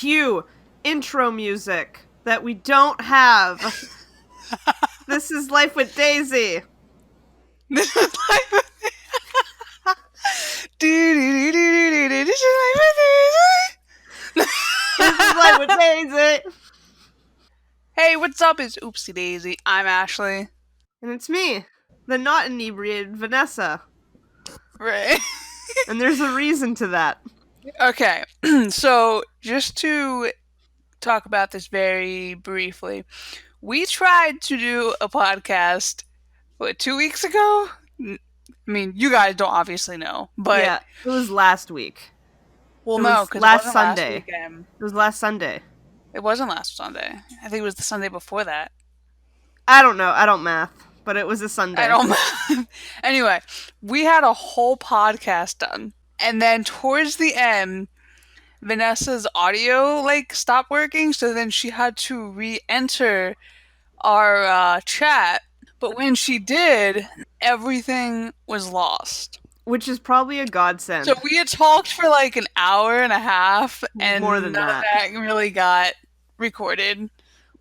Cue intro music that we don't have. This is Life with Daisy. This is Life with Daisy. This is Life with Daisy. This is Life with Daisy. Hey, what's up? It's Oopsy Daisy. I'm Ashley. And it's me, the not inebriated Vanessa. Right. And there's a reason to that. Okay, so just to talk about this very briefly, we tried to do a podcast, 2 weeks ago? I mean, you guys don't obviously know, but... Yeah, it was last week. Well, it no, was because last it wasn't Sunday. last weekend. It was last Sunday. It wasn't last Sunday. I think it was the Sunday before that. I don't know. I don't math. But it was a Sunday. I don't. Anyway, we had a whole podcast done. And then towards the end, Vanessa's audio, stopped working. So then she had to re-enter our chat. But when she did, everything was lost. Which is probably a godsend. So we had talked for an hour and a half. And More than none of that really got recorded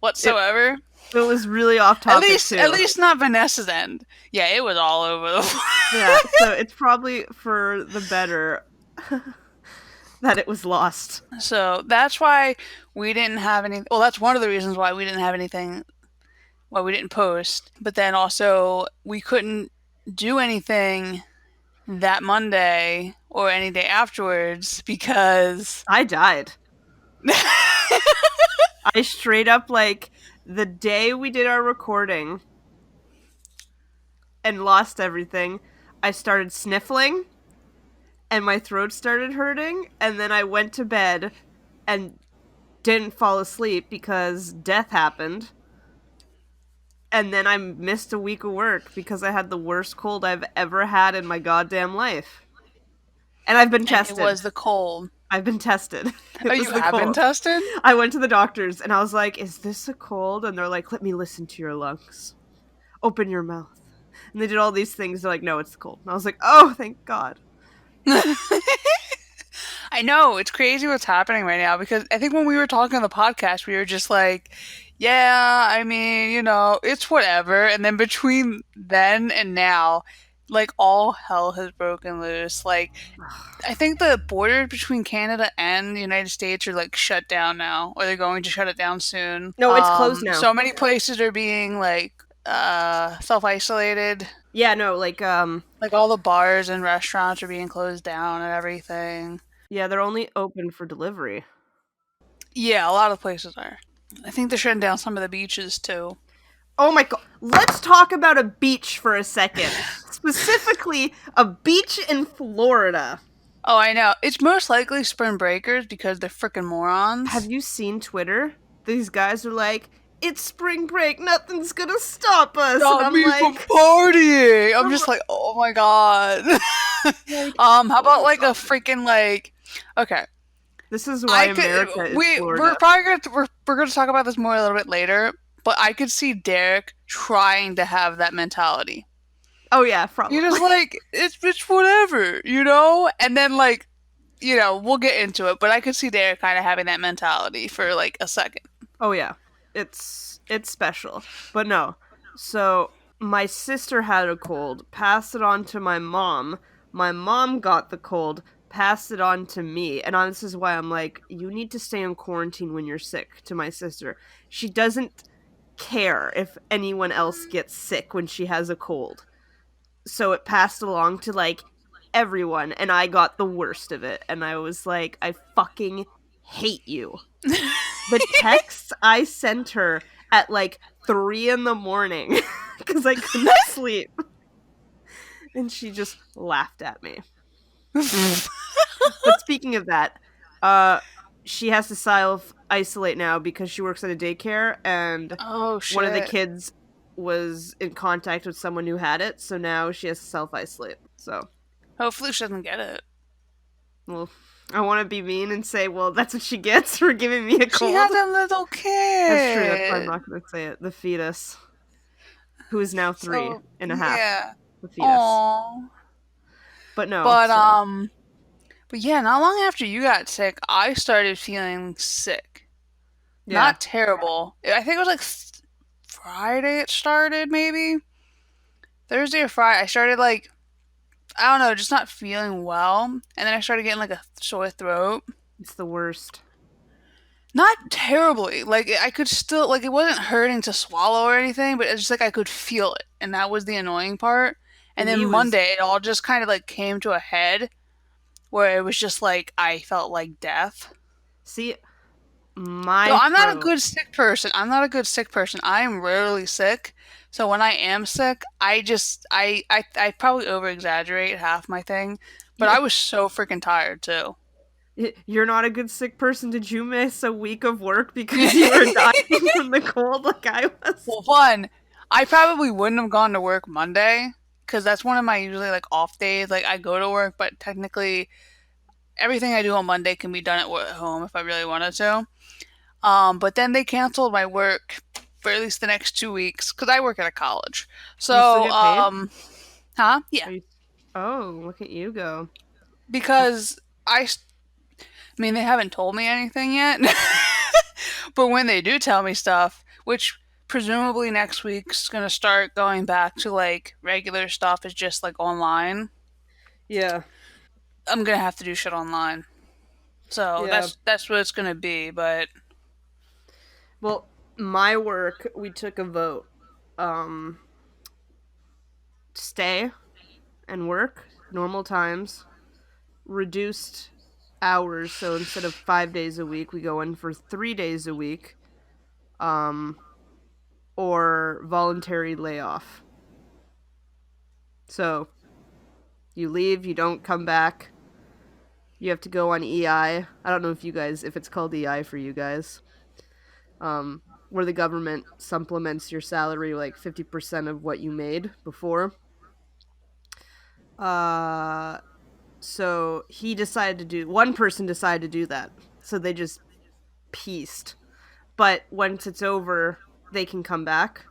whatsoever. It was really off topic, At least not Vanessa's end. Yeah, it was all over the place. Yeah, so it's probably for the better that it was lost. So that's why we didn't have any... Well, that's one of the reasons why we didn't have anything... Why we didn't post. But then also, we couldn't do anything that Monday or any day afterwards because... I died. I straight up, the day we did our recording and lost everything, I started sniffling and my throat started hurting, and then I went to bed and didn't fall asleep because death happened. And then I missed a week of work because I had the worst cold I've ever had in my goddamn life. And I've been tested. It was the cold. I've been tested. Oh, you have been tested? I went to the doctors and I was like, is this a cold? And they're like, let me listen to your lungs. Open your mouth. And they did all these things. They're like, no, it's the cold. And I was like, oh, thank God. I know. It's crazy what's happening right now because I think when we were talking on the podcast, we were just like, yeah, I mean, it's whatever. And then between then and now, all hell has broken loose. I think the border between Canada and the United States are, shut down now. Or they're going to shut it down soon. No, it's closed now. So many places are being, self-isolated. Yeah, no, all the bars and restaurants are being closed down and everything. Yeah, they're only open for delivery. Yeah, a lot of places are. I think they're shutting down some of the beaches, too. Oh my God. Let's talk about a beach for a second. Specifically, a beach in Florida. Oh, I know. It's most likely spring breakers because they're freaking morons. Have you seen Twitter? These guys are like, it's spring break, nothing's gonna stop us. Stop me from partying. I'm just like, oh my God. How about a freaking okay. This is why America is Florida. We're going to talk about this more a little bit later, but I could see Derek trying to have that mentality. Oh yeah, probably. You're just it's whatever, And then we'll get into it, but I could see Derek kind of having that mentality for a second. Oh yeah. It's special. But no. So my sister had a cold, passed it on to my mom. My mom got the cold, passed it on to me. And this is why I'm like, you need to stay in quarantine when you're sick, to my sister. She doesn't care if anyone else gets sick when she has a cold. So it passed along to everyone, and I got the worst of it. And I was like, I fucking hate you. The texts I sent her at 3 a.m. because I couldn't sleep. And she just laughed at me. But speaking of that, she has to self-isolate now because she works at a daycare, and one of the kids was in contact with someone who had it, so now she has to self-isolate. So hopefully she doesn't get it. Well, I want to be mean and say, well, that's what she gets for giving me a cold. She has a little kid. That's true. That's why I'm not going to say it. The fetus, who is now 3.5. Yeah. The fetus. Aww. But no. But But yeah, not long after you got sick, I started feeling sick. Yeah, Not terrible. I think it was like Friday it started, maybe. Thursday or Friday. I started like, I don't know, just not feeling well. And then I started getting like a sore throat. it's the worst. Not terribly. Like I could still like it wasn't hurting to swallow or anything, but it's just like I could feel it, and that was the annoying part. And then Me was Monday, it all just kind of like came to a head where it was just like I felt like death. see Though my I'm not a throat. good sick person. I'm not a good sick person. I am rarely sick. So when I am sick, I probably over exaggerate half my thing. But Yeah, I was so freaking tired too. you're not a good sick person. Did you miss a week of work because you were dying from the cold like I was? Well, one, I probably wouldn't have gone to work Monday because that's one of my usually like off days. Like I go to work, but technically everything I do on Monday can be done at home if I really wanted to. But then they canceled my work for at least the next 2 weeks because I work at a college. Do you still So, get paid? huh? Yeah, Are you? Oh, look at you go. because I mean, they haven't told me anything yet. But when they do tell me stuff, which presumably next week's gonna start going back to like regular stuff is just like online. Yeah, I'm gonna have to do shit online. So yeah. that's what it's gonna be, but Well, my work, we took a vote. Um, stay and work normal times, reduced hours. So instead of 5 days a week, we go in for 3 days a week. Um, or voluntary layoff. So you leave, you don't come back. You have to go on EI. I don't know if it's called EI for you guys. Where the government supplements your salary like 50% of what you made before. Uh, so one person decided to do that. So they just pieced. But once it's over, they can come back.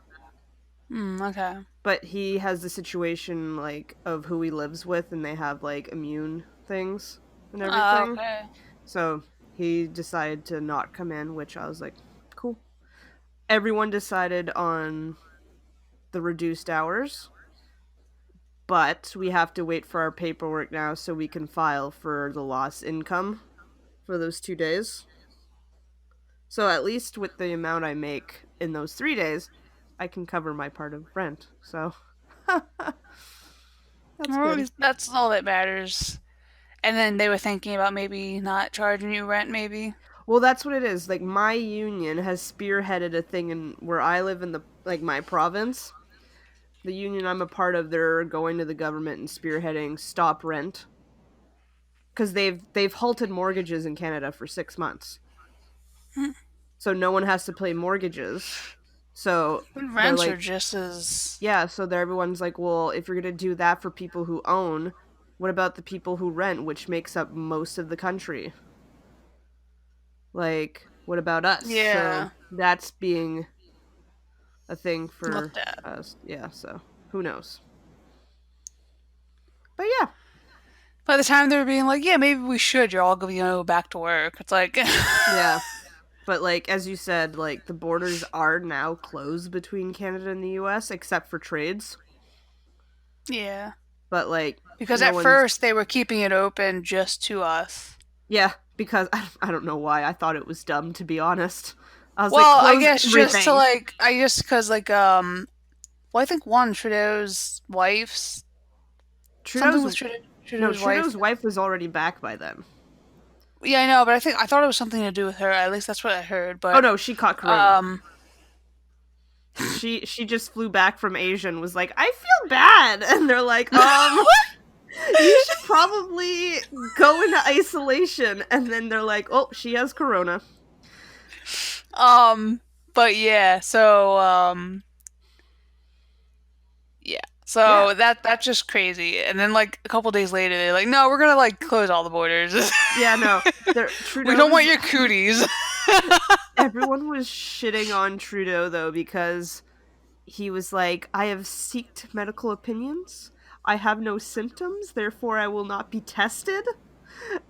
okay. But he has the situation like of who he lives with, and they have like immune things and everything. Okay. So he decided to not come in, which I was like, cool. Everyone decided on the reduced hours, but we have to wait for our paperwork now so we can file for the lost income for those 2 days. So at least with the amount I make in those 3 days, I can cover my part of rent. So that's Well, at good. least that's all that matters. And then they were thinking about maybe not charging you rent, maybe. Well, that's what it is. Like my union has spearheaded a thing in where I live in the like my province. The union I'm a part of, they're going to the government and spearheading stop rent because they've halted mortgages in Canada for 6 months, so no one has to pay mortgages. So they're Rents are like, just as yeah. So everyone's like, well, if you're gonna do that for people who own, what about the people who rent, which makes up most of the country? Like, what about us? So yeah that's being a thing for looked at. us. Yeah. So who knows? But yeah, By the time they were being like, yeah, maybe we should, you're all going to go back to work. It's like, yeah. But like as you said, like the borders are now closed between Canada and the US except for trades. yeah. But like Because no at one's first they were keeping it open just to us. yeah, because I don't know why. I thought it was dumb to be honest. I was like Well, I close guess just to everything. like, I guess because like, well, I think one Trudeau's wife's something Trudeau's with no, Trudeau's wife. Trudeau's wife was already back by then. Yeah, I know, but I thought it was something to do with her. At least that's what I heard. Oh But no, she caught corona. um, She just flew back from Asia and was like, "I feel bad." And they're like, you should probably go into isolation." And then they're like, "Oh, she has corona." um, but yeah. So yeah. Yeah. So that's just crazy. And then like a couple days later, they're like, no, we're gonna like close all the borders. Yeah, no. We don't want Trudeau's your cooties. everyone was shitting on Trudeau though because he was like, "I have sought medical opinions. I have no symptoms, therefore I will not be tested."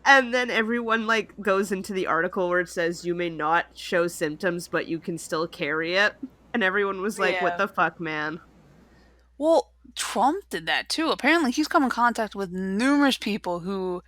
And then everyone like goes into the article where it says you may not show symptoms but you can still carry it. And everyone was like, "What Yeah. the fuck, man?" Well, Trump did that too. Apparently, he's come in contact with numerous people who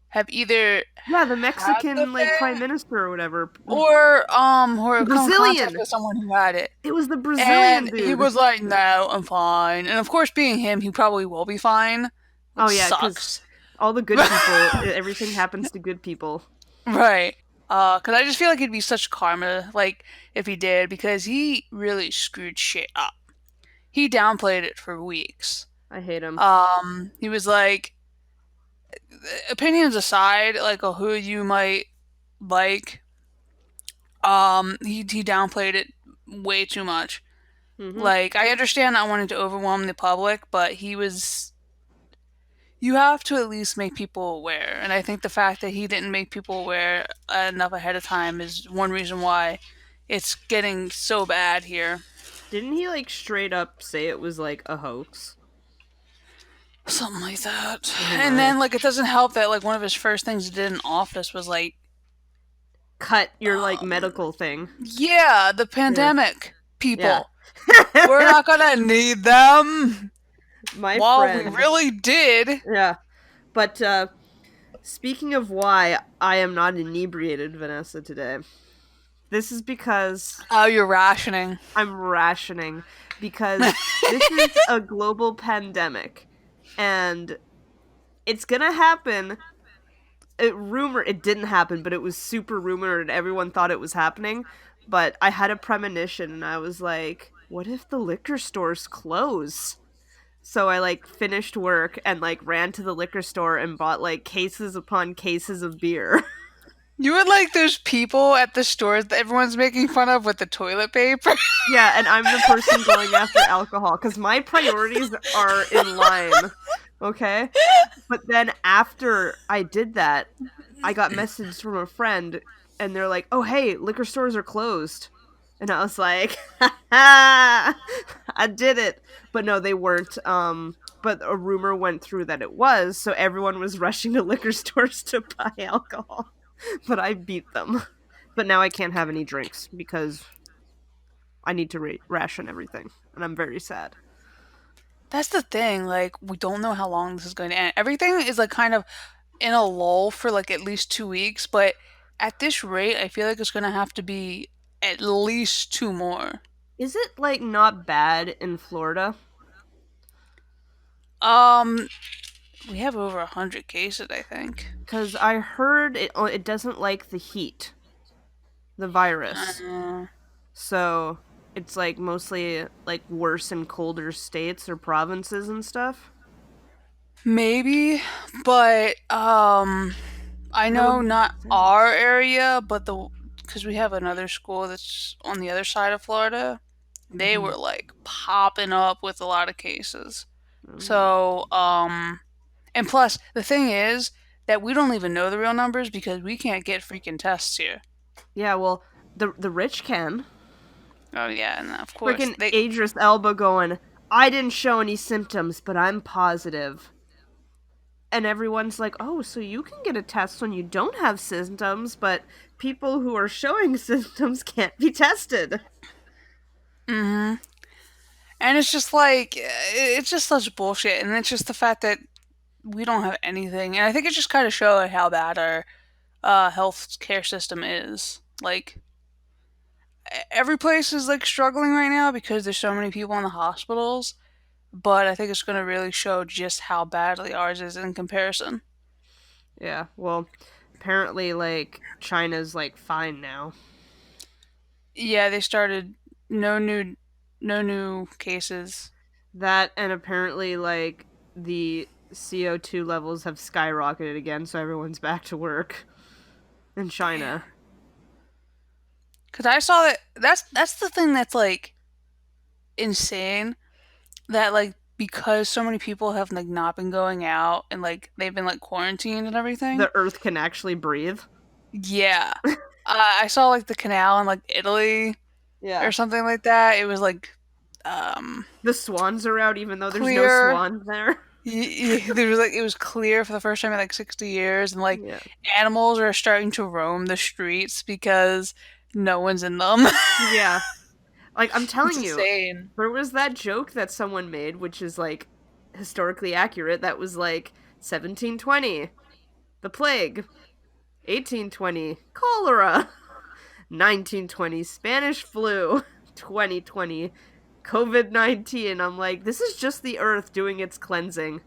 have either Yeah, the had the Mexican like prime thing minister or whatever. or The have come in contact Brazilian. with someone who had it. It was the Brazilian And he dude. was like, "No, I'm fine." And of course, being him, he probably will be fine, Oh which yeah, cuz sucks. all the good people, everything happens to good people. Right. Cause I just feel like it'd be such karma, like, if he did, because he really screwed shit up. He downplayed it for weeks. I hate him. He was like, opinions aside, like, who you might like, he downplayed it way too much. Mhm. Like, I understand not wanting to overwhelm the public, but you have to at least make people aware. And I think the fact that he didn't make people aware enough ahead of time is one reason why it's getting so bad here. Didn't he like straight up say it was like a hoax? Something like that. Oh And my. then, like, it doesn't help that, like, one of his first things he did in office was, like, Cut your like um, medical thing. yeah, the Yeah. pandemic Yeah. people. We're not gonna need them. My While we friend. really did. Yeah. But speaking of why I am not inebriated, Vanessa, today. This is because Oh, you're rationing. I'm rationing because this is a global pandemic and it's going to happen. It didn't happen, but it was super rumored and everyone thought it was happening. But I had a premonition and I was like, what if the liquor stores close? So I like finished work and like ran to the liquor store and bought like cases upon cases of beer. You were like those people at the stores that everyone's making fun of with the toilet paper. Yeah, and I'm the person going after alcohol because my priorities are in line. Okay? But then after I did that, I got messaged from a friend and they're like, "Oh, hey, liquor stores are closed." And I was like, "Ha ha! I did it." But no, they weren't. But a rumor went through that it was, so everyone was rushing to liquor stores to buy alcohol. But I beat them. But now I can't have any drinks because I need to ration everything, and I'm very sad. That's the thing. Like, we don't know how long this is going to end. Everything is like kind of in a lull for like at least 2 weeks, but at this rate, I feel like it's going to have to be at least two more. Is it like not bad in Florida? Um, we have over 100 cases, I think. Because I heard it doesn't like the heat, the virus. Uh, So it's like mostly like worse in colder states or provinces and stuff. Maybe, but I That would know make not sense. our area, but the because we have another school that's on the other side of Florida. They Mm-hmm. were like popping up with a lot of cases. Oh. So, and plus the thing is that we don't even know the real numbers because we can't get freaking tests here. Yeah, well, the rich can. Oh yeah, and of course Freaking they. Idris Elba going, I didn't show any symptoms, but I'm positive. And everyone's like, oh, so you can get a test when you don't have symptoms, but people who are showing symptoms can't be tested. Mm-hmm. And it's just like it's just such bullshit, and it's just the fact that we don't have anything, and I think it just kind of shows how bad our health care system is. Like every place is like struggling right now because there's so many people in the hospitals, but I think it's going to really show just how badly ours is in comparison. Yeah, well, apparently, like, China's, like, fine now. Yeah, they started no new no new cases. That, and apparently, like, the CO2 levels have skyrocketed again, so everyone's back to work in Yeah. China. Cuz I saw that that's the thing that's like insane that like because so many people have like not been going out and like they've been like quarantined and everything. The Earth can actually breathe. Yeah. I saw like the canal in like Italy or Yeah. something like that. It was like um The swans are out, even though there's no clear. swans there. There was like it was clear for the first time in like 60 years, and like Yeah. animals are starting to roam the streets because no one's in them. Yeah. Like, I'm It's telling you, insane. there was that joke that someone made, which is like historically accurate, that was like 1720, the plague, 1820, cholera, 1920, Spanish flu, 2020, COVID-19. I'm like, this is just the earth doing its cleansing.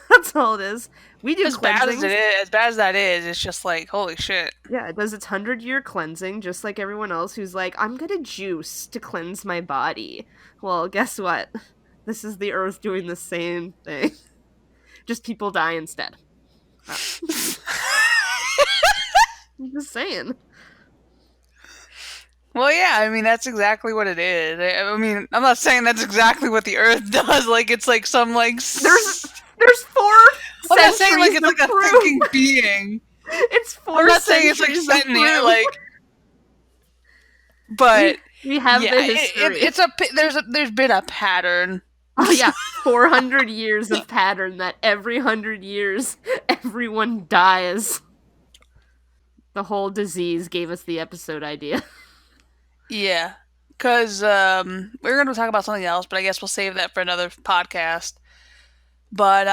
That's all it is. We do As bad as it cleansings. is, as bad as that is, it's just like holy shit. Yeah, it does its 100-year cleansing, just like everyone else who's like, I'm gonna juice to cleanse my body. Well, guess what? This is the earth doing the same thing. Just people die instead. Oh, I'm just saying. Well, yeah, I mean that's exactly what it is. I mean, I'm not saying that's exactly what the Earth does. Like it's like some like. There's there's four I'm not saying like centuries it's of like a proof. thinking being. It's I'm four not saying it's like centuries of sentient, proof. like, but We have yeah, the history. it's there's been a pattern. Oh yeah, 400 years of pattern that every 100 years everyone dies. The whole disease gave us the episode idea. Yeah, because we're going to talk about something else, but I guess we'll save that for another podcast. But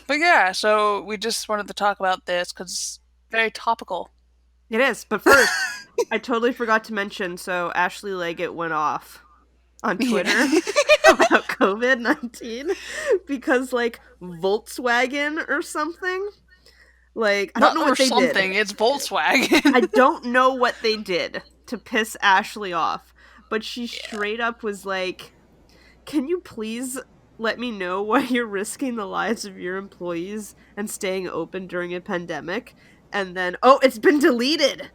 but yeah, so we just wanted to talk about this because it's very topical. It is, but first, I totally forgot to mention, so Ashley Leggett went off on Twitter Yeah. about COVID-19 because, like, Volkswagen or something, like, I don't Not know or what they did. something. It's I Volkswagen. don't know what they did to piss Ashley off, but she Yeah. straight up was like, can you please let me know why you're risking the lives of your employees and staying open during a pandemic? And then, oh, it's been deleted.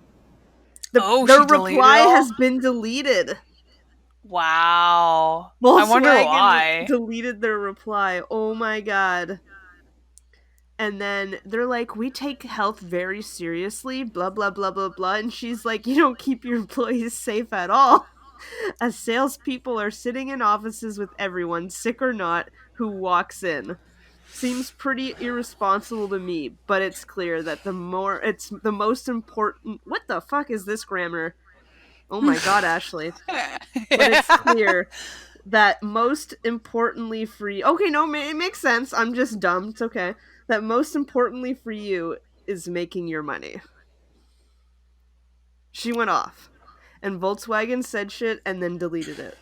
Oh, Their she deleted it reply all. has been deleted. Wow. I wonder Volkswagen why. deleted their reply. Oh my god. And then they're like, we take health very seriously, blah, blah, blah, blah, blah. And she's like, you don't keep your employees safe at all. As salespeople are sitting in offices with everyone, sick or not, who walks in. Seems pretty irresponsible to me, but it's clear that it's the most important. What the fuck is this grammar? Oh my god, Ashley. But it's clear that most importantly for you. Okay, no, it makes sense. I'm just dumb. It's okay. That most importantly for you is making your money. She went off. And Volkswagen said shit and then deleted it.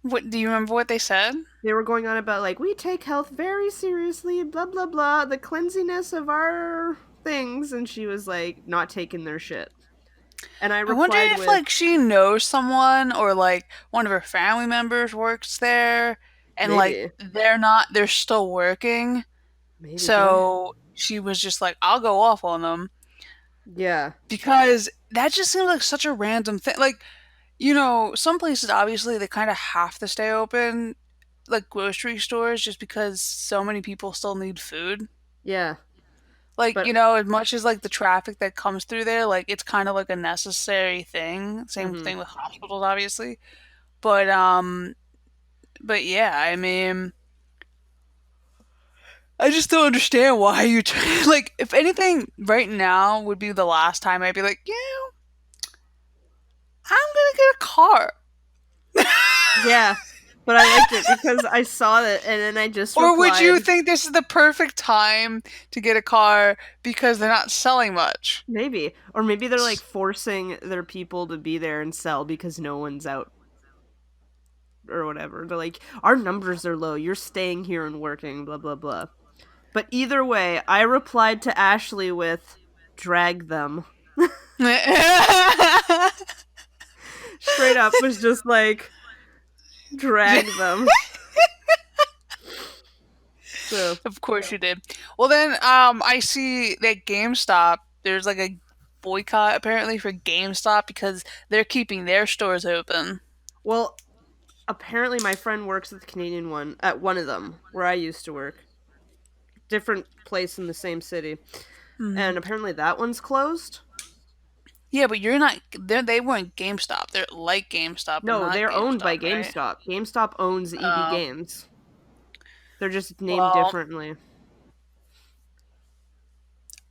What do you remember what they said? They were going on about, like, we take health very seriously, blah, blah, blah, the cleansiness of our things. And she was, like, not taking their shit. And I I wonder replied if with, like she knows someone or like one of her family members works there and like maybe. they're still working. Maybe. Did I? So she was just like, I'll go off on them Yeah. because that just seems like such a random thing. Like, some places obviously they kind of have to stay open, like grocery stores, just because so many people still need food. Yeah. Like, But, as much as like the traffic that comes through there, like it's kind of like a necessary thing. Same mm-hmm. thing with hospitals, obviously. But but yeah, I mean, I just don't understand why you like. If anything, right now would be the last time I'd be like, yeah, I'm gonna get a car. Yeah. But I liked it because I saw it and then I just Or would you replied, think this is the perfect time to get a car because they're not selling much? maybe. Or maybe they're like forcing their people to be there and sell because no one's out or whatever. They're like, our numbers are low. You're staying here and working, blah, blah, blah. But either way, I replied to Ashley with, drag them. Straight up was just like, drag them. So, Of course you did. Well then, I see that GameStop. There's like a boycott apparently for GameStop because they're keeping their stores open. well, apparently my friend works at the Canadian one, at one of them, where I used to work. Different place in the same city. Hmm. And apparently that one's closed. Yeah, but you're not. They weren't GameStop. They're like GameStop, but No, not they're owned by GameStop, right? GameStop. GameStop owns EB Oh, Games. They're just named Well, differently.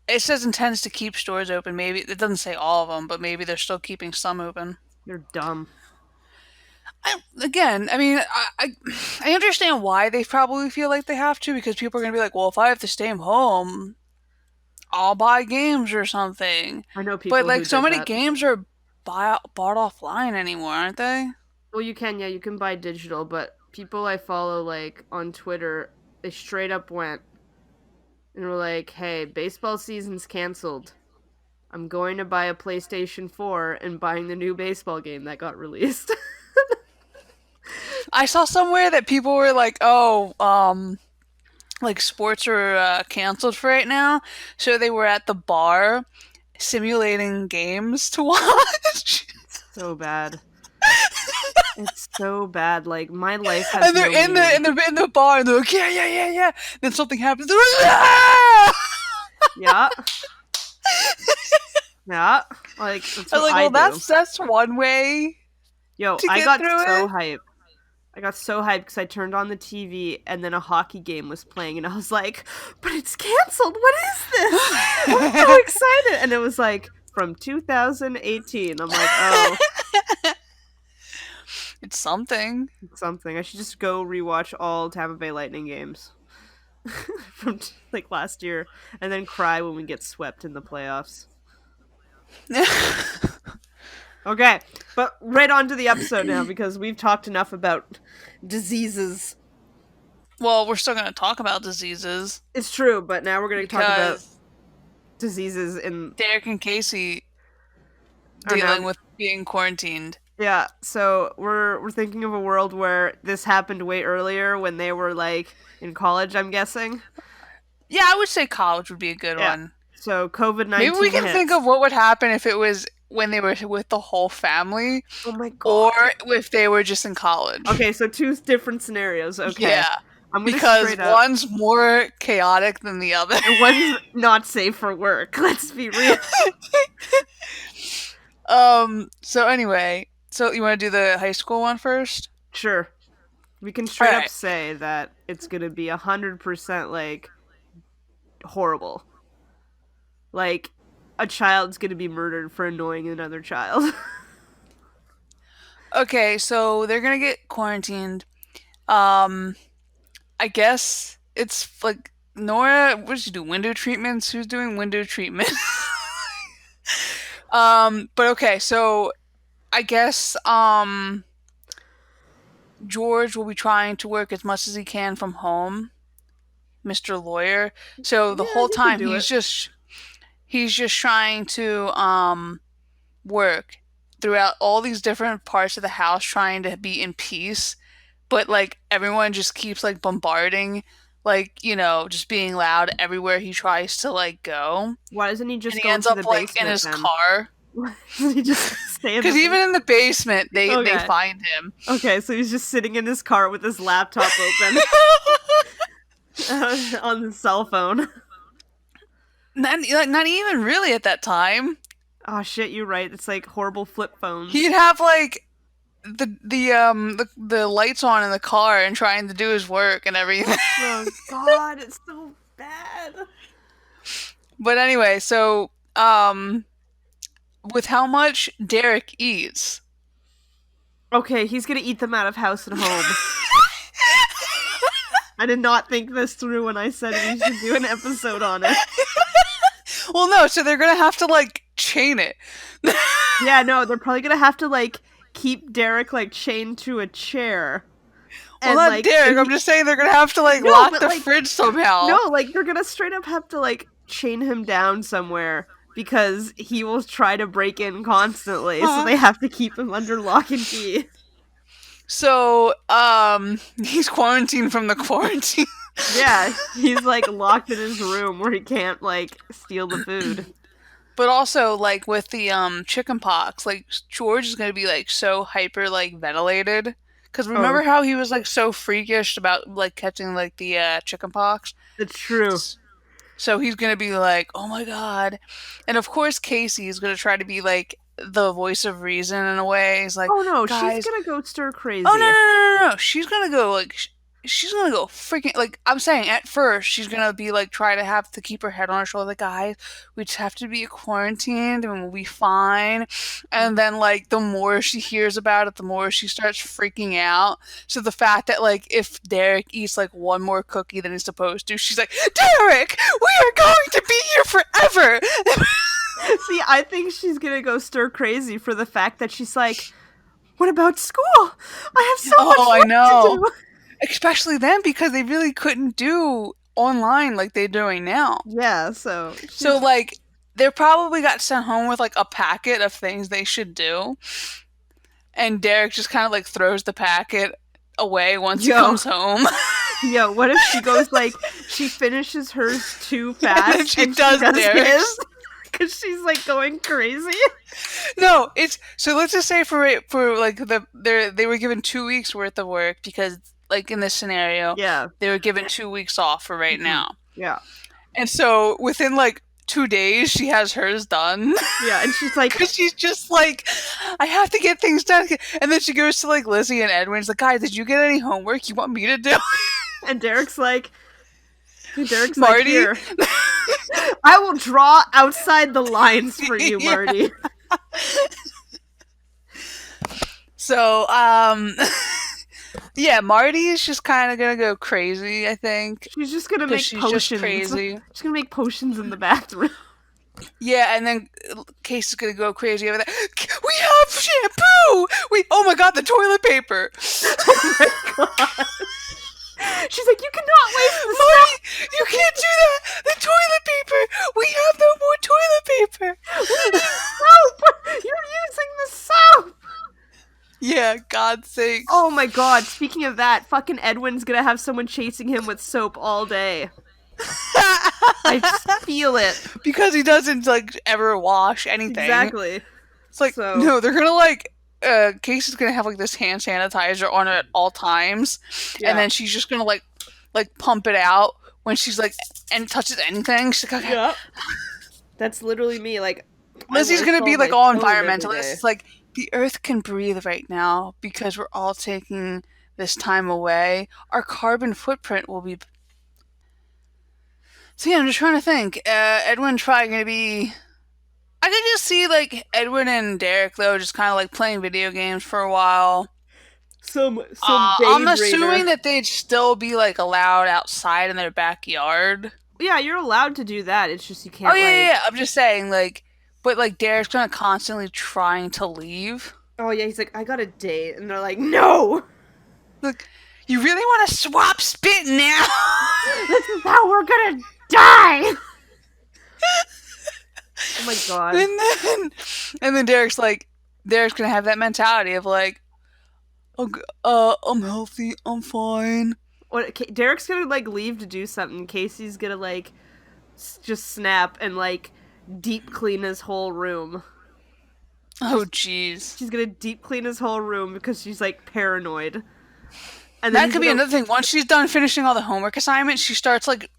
it says intends to keep stores open. Maybe it doesn't say all of them, but maybe they're still keeping some open. They're dumb. Again, I mean, I understand why they probably feel like they have to, because people are gonna be like, well, if I have to stay home, I'll buy games or something. I know But people who like, so did many that. games are bought offline anymore, aren't they? Well, you can buy digital, but people I follow, like, on Twitter, they straight up went and were like, hey, baseball season's canceled. I'm going to buy a PlayStation 4 and buying the new baseball game that got released. I saw somewhere that people were like, oh, like sports are canceled for right now, so they were at the bar simulating games to watch. So bad. It's so bad. Like, my life has And they're no in the meaning. in the in the bar, and they're like, yeah, yeah, yeah, yeah. Then something happens. They're like, "Ah!" Yeah. Yeah. Like, that's I was what like, I well, do. that's one way Yo, to I get got through so it. hyped. I got so hyped because I turned on the TV and then a hockey game was playing and I was like, but it's canceled. What is this? I'm so excited. And it was like from 2018. I'm like, oh, It's something. it's something. I should just go rewatch all Tampa Bay Lightning games from like last year and then cry when we get swept in the playoffs. Okay, but right on to the episode now because we've talked enough about diseases. Well, we're still going to talk about diseases It's true, but now we're going to talk about because diseases in Derek and Casey are now. dealing with being quarantined. Yeah, so we're thinking of a world where this happened way earlier when they were like in college, I'm guessing. Yeah, I would say college would be a good Yeah. one. So COVID Maybe we 19 can think hits. of what would happen if it was when they were with the whole family, Oh my or god. if they were just in college. Okay, so two different scenarios. Okay. Yeah, I'm gonna because straight up. one's more chaotic than the other. And one's not safe for work. Let's be real. So anyway, so you want to do the high school one first? Sure. We can All straight up right. say that it's gonna be 100% like horrible. Like a child's gonna be murdered for annoying another child. Okay, so they're gonna get quarantined. Um, I guess it's like Nora. What did she do? Window treatments? Who's doing window treatment? But okay, so I guess George will be trying to work as much as he can from home, Mr. Lawyer. So the Yeah, whole he can time do it. he's just trying to work throughout all these different parts of the house, trying to be in peace, but like everyone just keeps like bombarding, like, just being loud everywhere he tries to like go. Why doesn't he And just he go ends into up the like in basement his then? car. Why doesn't he just stay in the Because even basement? in the basement, they Okay. find him. Okay, so he's just sitting in his car with his laptop open on his cell phone. Not even really at that time. Oh shit, you're right. It's like horrible flip He'd phones. have like the lights on in the car and trying to do his work and everything. Oh god, it's so bad. But anyway, so with how much Derek eats. Okay, he's gonna eat them out of house and home. I did not think this through when I said we should do an episode on it. Well, no, so they're gonna have to like chain it. Yeah, no, they're probably gonna have to like keep Derek like chained to a chair. Well, And not like Derek. I'm just saying they're gonna have to like no, lock but the like fridge somehow. no, like they're gonna straight up have to like chain him down somewhere because he will try to break in constantly, so they have to keep him under lock and key. So, he's quarantined from the quarantine. Yeah, he's like locked in his room where he can't like steal the food. But also, like with the chicken pox, like George is gonna be like so hyper like ventilated. Because Oh, remember how he was like so freakish about like catching like the chicken pox? it's true. So he's gonna be like, oh my god. And of course Casey is gonna try to be like the voice of reason in a way. He's like, Oh no, she's guys, gonna go stir oh no crazy. no no no no. She's gonna go like she's gonna go freaking like I'm saying at first she's gonna be like try to have to keep her head on her shoulder like guys we just have to be quarantined and we'll be fine and then like the more she hears about it the more she starts freaking out so the fact that like if Derek eats like one more cookie than he's supposed to she's like Derek we are going to be here forever. See, I think she's gonna go stir crazy for the fact that she's like, what about school? I have so much Oh I work to know, do. especially then because they really couldn't do online like they're doing now. Yeah, so So she's like they probably got sent home with like a packet of things they should do, and Derek just kind of like throws the packet away once he yo, comes home. yo. What if she goes like she finishes hers too And then fast she and she does does Derek's. his because she's like going crazy? No, it's so let's just say for like they were given 2 weeks worth of work because like in this scenario Yeah. they were given 2 weeks off for right Hmm. now, Yeah. and so within like 2 days she has hers done. Yeah, and she's like, Because she's just like, I have to get things done. And then she goes to like Lizzie and Edwin's like, guys, did you get any homework you want me to do? and Derek's like, Marty? here. I will draw outside the lines for you, Yeah. Marty. So, yeah, Marty is just kind of gonna go crazy, I think. She's just gonna 'Cause make she's potions. just crazy. She's gonna make potions in the bathroom. Yeah, and then Case is gonna go crazy over that. We have shampoo! Oh my god, the toilet paper! Oh my god. She's like, you cannot waste the Marty, you can't do that! The toilet paper! We have no more toilet paper! soap! You're using the soap! Yeah, God's sakes. Oh my god, speaking of that, fucking Edwin's gonna have someone chasing him with soap all day. I just feel it. Because he doesn't like ever wash anything. Exactly. It's like So- no, they're gonna like Casey's gonna have like this hand sanitizer on her at all times, Yeah. and then she's just gonna like pump it out when she's like and touches anything. She's like, okay. Yeah. That's literally me. Like, Lizzie's I gonna wash be all like my all toes every environmentalist. day. It's like the Earth can breathe right now because we're all taking this time away. Our carbon footprint will be. So yeah, I'm just trying to think. Edwin's probably gonna be. I could just see like Edwin and Derek though, just kind of like playing video games for a while. Some I'm Babe assuming Raider. that they'd still be like allowed outside in their backyard. Yeah, you're allowed to do that. It's just you can't. Oh yeah, like... yeah, yeah. I'm just saying like, but like Derek's gonna constantly trying to leave. Oh yeah, he's like, I got a date, and they're like, no. Like, you really want to swap spit now? This is how we're gonna die. Oh my god. And then Derek's gonna have that mentality of like, I'm healthy, I'm fine. What? Derek's gonna like leave to do something. Casey's gonna like just snap and like deep clean his whole room. Oh jeez. She's gonna deep clean his whole room because she's like paranoid. And then That he's could be gonna- another thing. Once she's done finishing all the homework assignments, she starts like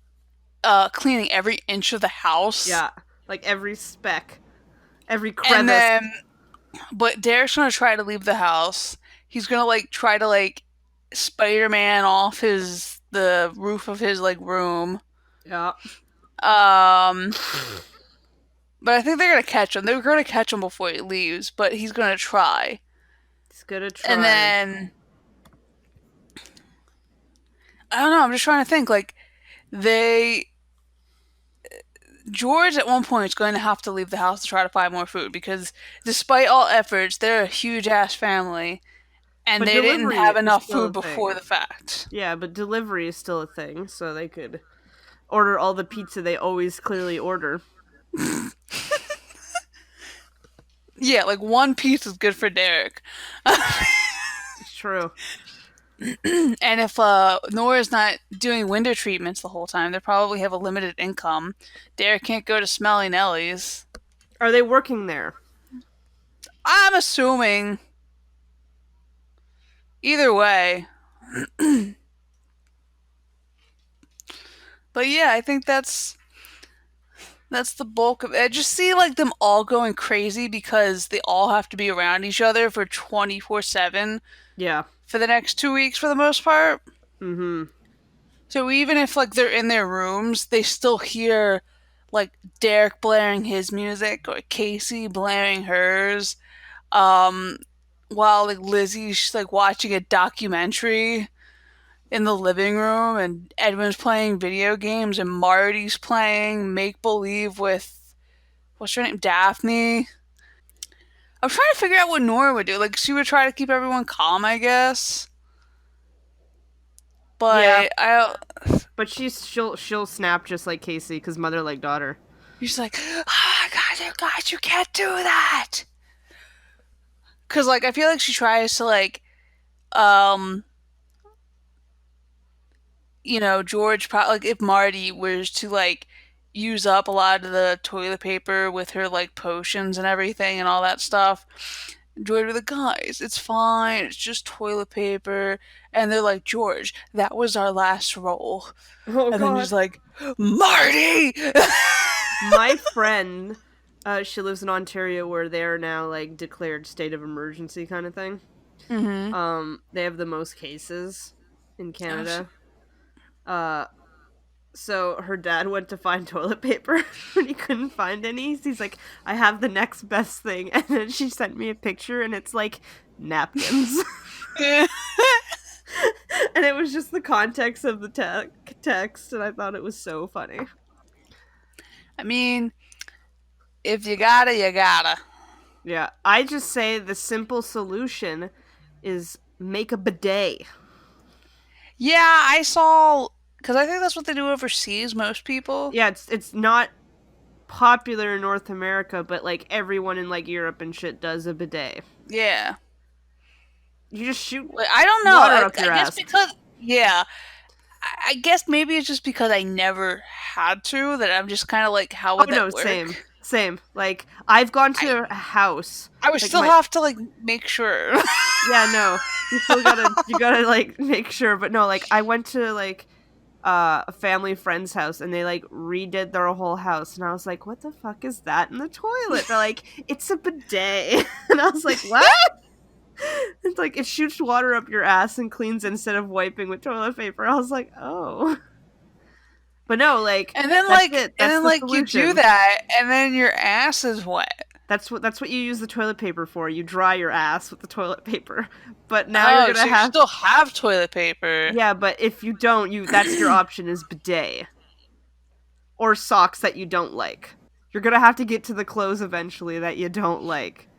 cleaning every inch of the house. Yeah, like every speck, every crevice. And then, but Derek's gonna try to leave the house. He's gonna like try to like Spider-Man off the roof of his like room. Yeah. But I think they're gonna catch him. They're gonna catch him before he leaves, but he's gonna try. He's gonna try. And then I don't know. I'm just trying to think. Like George at one point is going to have to leave the house to try to find more food because, despite all efforts, they're a huge ass family, and But they didn't delivery have is enough still a food before thing. the fact. Yeah, but delivery is still a thing, so they could order all the pizza they always clearly order. Yeah, like one piece is good for Derek. It's true. And if Nora's not doing window treatments the whole time, they probably have a limited income. Derek can't go to Smelly Nellie's. Are they working there? I'm assuming. Either way. But yeah, I think that's the bulk of it. I just see like them all going crazy because they all have to be around each other for 24/7 Yeah. for the next 2 weeks for the most part. Mm-hmm. So even if like they're in their rooms, they still hear like Derek blaring his music or Casey blaring hers. Um, while like Lizzie's like watching a documentary in the living room, and Edwin's playing video games, and Marty's playing make believe with what's her name, Daphne. I'm trying to figure out what Nora would do. Like she would try to keep everyone calm, I guess. Yeah, But I, but she'll snap just like Casey, because mother like daughter. she's like, oh my god, you guys, you can't do that. Cause like I feel like she tries to like, um, George, like if Marty was to like use up a lot of the toilet paper with her like potions and everything and all that stuff, George would be like, guys, it's fine, it's just toilet paper. And they're like, George, that was our last roll. Oh And then God. he's like, Marty! My friend, she lives in Ontario, where they are now like declared state of emergency kind of thing. Mm-hmm. They have the most cases in Oh, Canada. Uh, so her dad went to find toilet paper and he couldn't find any. So he's like, "I have the next best thing," and then she sent me a picture, and it's like napkins, and it was just the context of the text, and I thought it was so funny. I mean, if you gotta, you gotta. Yeah, I just say the simple solution is make a bidet. Yeah, I saw, because I think that's what they do overseas, most people. Yeah, it's not popular in North America, but like everyone in like Europe and shit does a bidet. Yeah. You just shoot Like, I don't know. water I, up I your guess ass. because, yeah. I guess maybe it's just because I never had to that I'm just kind of like, how Oh would no, that same, work? same. Like I've gone I to a house, I would like still my have to like make sure. yeah, no, you gotta like make sure, but no, like I went to like a family friend's house, and they like redid their whole house, and I was like, what the fuck is that in the toilet? They're like, it's a bidet, and I was like, what? It's like it shoots water up your ass and cleans instead of wiping with toilet paper. I was like, oh. But no, like And then that's like it. and That's then the like you do solution. that and then your ass is wet. That's what you use the toilet paper for. You dry your ass with the toilet paper. But now you're Oh, gonna so you have still have toilet paper. yeah, but if you don't, you that's your option is bidet or socks that you don't like. You're gonna have to get to the clothes eventually that you don't like.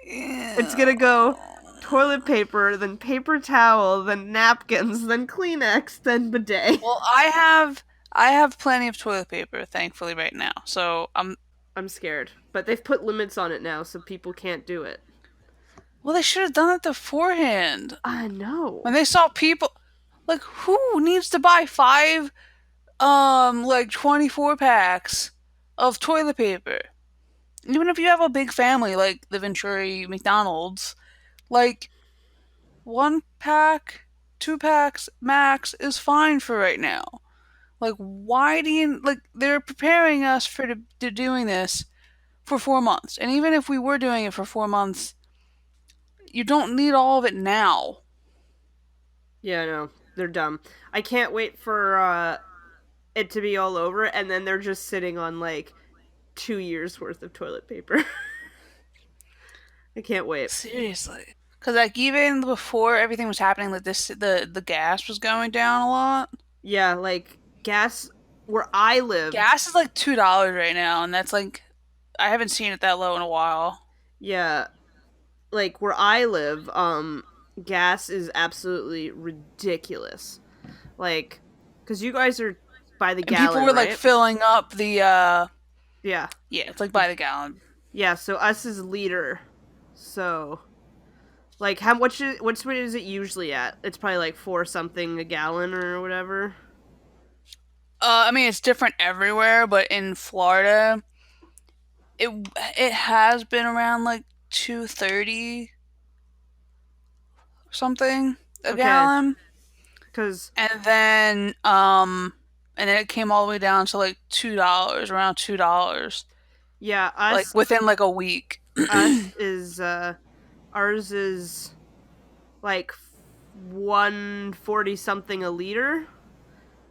It's Ew. gonna go toilet paper, then paper towel, then napkins, then Kleenex, then bidet. Well, I have plenty of toilet paper, thankfully, right now. So I'm scared. But they've put limits on it now, so people can't do it. well, they should have done it beforehand. I know. When they saw people, like who needs to buy five, like 24 packs of toilet paper? Even if you have a big family, like the Venturi McDonald's, like one pack, 2 packs max is fine for right now. Like, why do you like? They're preparing us for to doing this for 4 months, and even if we were doing it for 4 months, you don't need all of it now. Yeah, no. They're dumb. I can't wait for it to be all over, and then they're just sitting on like 2 years worth of toilet paper. I can't wait. Seriously, because like even before everything was happening, like this, the gas was going down a lot. Yeah, like gas where I live. Gas is like $2 right now, and that's like I haven't seen it that low in a while. Yeah, like where I live, gas is absolutely ridiculous. Like, cause you guys are by the And people gallon, were like right? filling up the Yeah, yeah, it's like by the gallon. yeah. So us is liter. So like how much? What's what is it usually at? It's probably like four something a gallon or whatever. I mean it's different everywhere, but in Florida, it it has been around like 230 something a Okay, gallon, cause and then it came all the way down to like $2, around $2, yeah, like within like a week. us is ours is like 140 something a liter.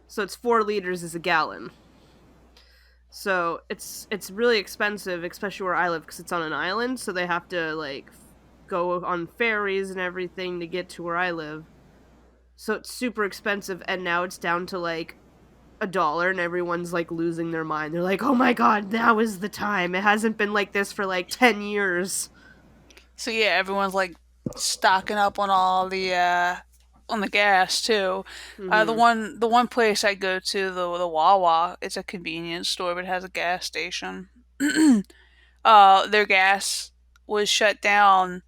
So it's 4 liters is a gallon. So it's really expensive, especially where I live, because it's on an island. So they have to like go on ferries and everything to get to where I live. So it's super expensive, and now it's down to like $1, and everyone's like losing their mind. They're like, "Oh my god, now is the time! It hasn't been like this for like 10 years." So yeah, everyone's like stocking up on the gas too. Mm-hmm. The one place I go to, the Wawa, it's a convenience store, but it has a gas station. Their gas was shut down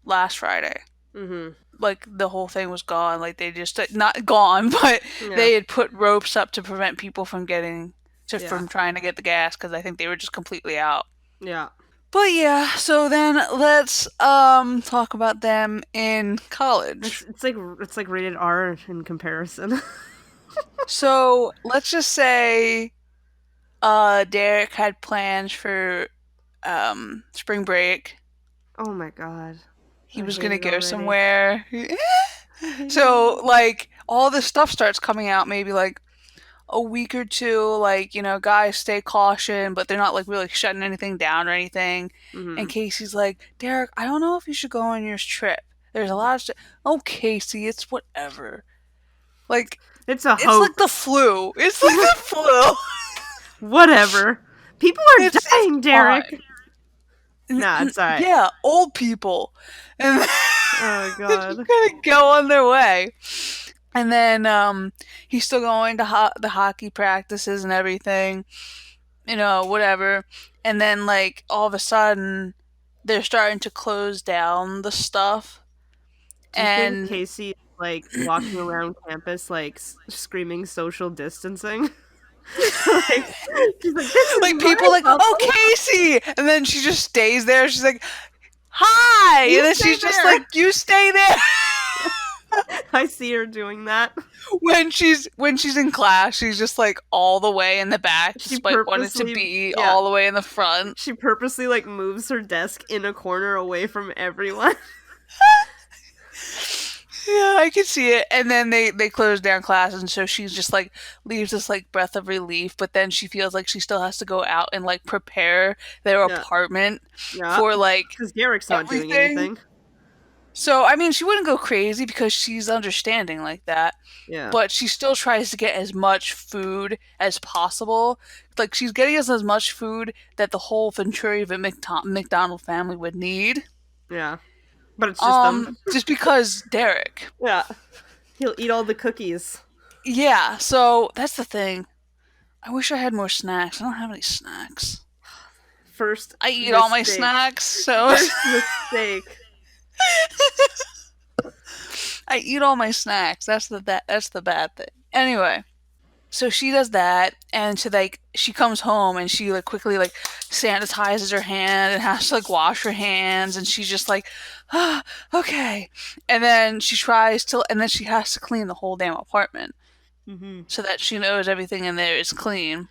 last Friday. Mm-hmm. Like the whole thing was gone. Like they just not gone, but Yeah. they had put ropes up to prevent people from Yeah. from trying to get the gas because I think they were just completely out. Yeah. But yeah, so then let's talk about them in It's, college. it's like it's like rated R in comparison. So let's just say Derek had plans for spring break. Oh my god. He I was hate gonna it go already. somewhere. I hate it So already. like all this stuff starts coming out maybe like a week or two, like, you know, guys stay caution, but they're not like really shutting anything down or anything. And Mm-hmm. Casey's like, Derek, I don't know if you should go on your trip. There's a lot of oh Casey, it's whatever. Like It's a it's like the hoax. flu. It's like the flu. Whatever. People are It's dying, Derek. fine. Nah, it's alright. Yeah, old people. And Oh they're just god. gonna go on their way. And then he's still going to the hockey practices and everything, you know, whatever. And then like all of a sudden they're starting to close down the stuff. Do you think And Casey is like walking around campus like screaming social distancing? Like she's like, "This is like my people like, "Oh, bubble. Casey." And then she just stays there. She's like, "Hi." You And then stay she's just there." like, "You stay there." I see her doing that. When she's in class, she's just like all the way in the back, She despite wanting to purposely, be yeah, all the way in the front. she purposely like moves her desk in a corner away from everyone. Yeah, I can see it. And then they close down classes, and so she's just like leaves this like breath of relief. But then she feels like she still has to go out and like prepare their Yeah, apartment yeah, for like because Derek's not doing everything. anything. So I mean, she wouldn't go crazy because she's understanding like that. Yeah, But she still tries to get as much food as possible. Like she's getting us as much food that the whole Venturi McDonald family would need. yeah, but it's just them. Just because Derek. Yeah, he'll eat all the cookies. Yeah, so that's the thing. I wish I had more snacks. I don't have any snacks. First I eat all my mistake. snacks, so First mistake. I eat all my snacks. That's the bad thing. Anyway, so she does that, and so like she comes home and she like quickly like sanitizes her hand and has to like wash her hands, and she's just like, ah, okay. And then and then she has to clean the whole damn apartment Mm-hmm. so that she knows everything in there is clean.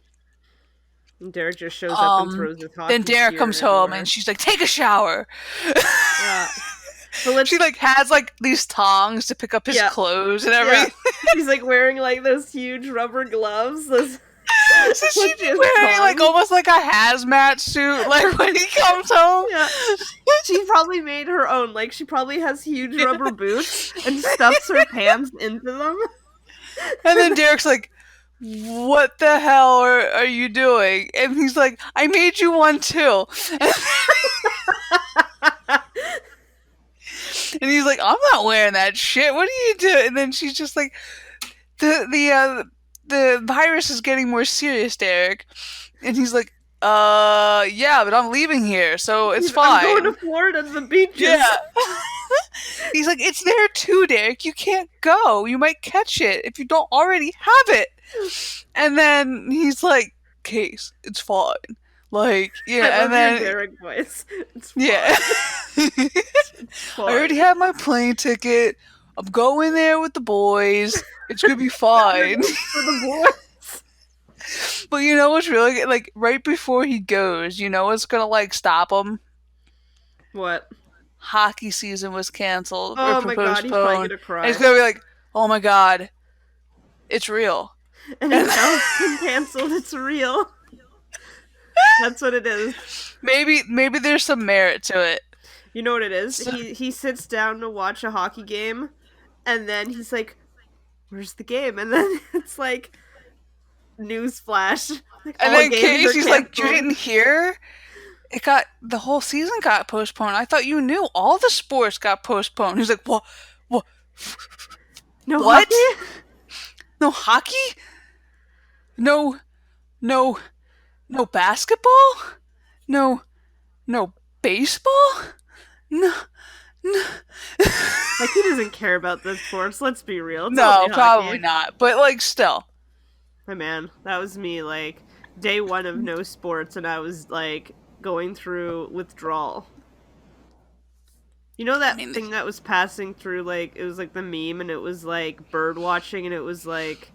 And Derek just shows up and Um, throws his then hockey Derek gear comes home everywhere. and she's like, take a shower. Yeah, but let's. She like has like these tongs to pick up his Yeah, clothes and yeah. everything. She's like wearing like those huge rubber gloves. Those So with she'd be his wearing like tongs. almost like a hazmat suit, like when he comes home. Yeah, she probably made her own. Like she probably has huge rubber boots and stuffs her pants into them. And then Derek's like, "What the hell are you doing?" And he's like, "I made you one too." And he's like, "I'm not wearing that shit. What are you doing?" And then she's just like, the virus is getting more serious, Derek." And he's like, yeah, but I'm leaving here, so it's I'm going to fine." Florida to the beaches. Yeah. He's like, "It's there too, Derek. You can't go. You might catch it if you don't already have it." And then he's like, "Case, it's fine." Like, I yeah, and love your then Derek voice. It's yeah. fine. It's I already fine. have my plane ticket. I'm going there with the boys. It's gonna be Better fine. go for the boys. But you know what's really good? Like right before he goes, you know what's gonna like stop him? What? hockey season was canceled or Oh my god, he's probably postponed, gonna and he's cry. gonna be like, "Oh my god, it's real." And And it's now been canceled. It's real. That's what it is. maybe there's some merit to it. You know what it is? So, He sits down to watch a hockey game, and then he's like, "Where's the game?" And then it's like, newsflash, like and all then games are Casey's like, "You canceled. didn't hear? It got the whole season got postponed. I thought you knew all the sports got postponed." He's like, "What? What? No What? hockey? No hockey? No, no, no basketball? No, no baseball? No, no." Like he doesn't care about this sports. Let's be real. It's No, only probably hockey. not. But like, still, My man, that was me. Like day one of no sports, and I was like going through withdrawal. You know I that mean, thing that was passing through, like, it was like the meme, and it was like bird watching, and it was like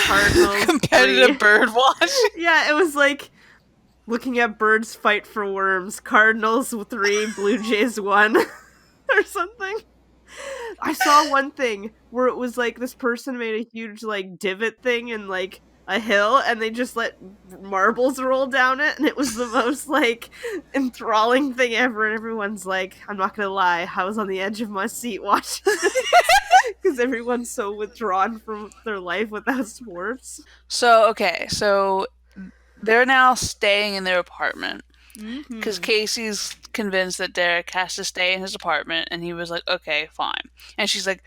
Cardinals competitive 3. bird watching. Yeah, it was like looking at birds fight for worms. Cardinals 3, Blue Jays 1, or something. I saw one thing where it was like this person made a huge like divot thing in like a hill, and they just let marbles roll down it, and it was the most like enthralling thing ever. And everyone's like, I'm not gonna lie, I was on the edge of my seat watching because everyone's so withdrawn from their life without sports. So okay, so they're now staying in their apartment because Mm-hmm. Casey's convinced that Derek has to stay in his apartment, and he was like, "Okay, fine." And she's like,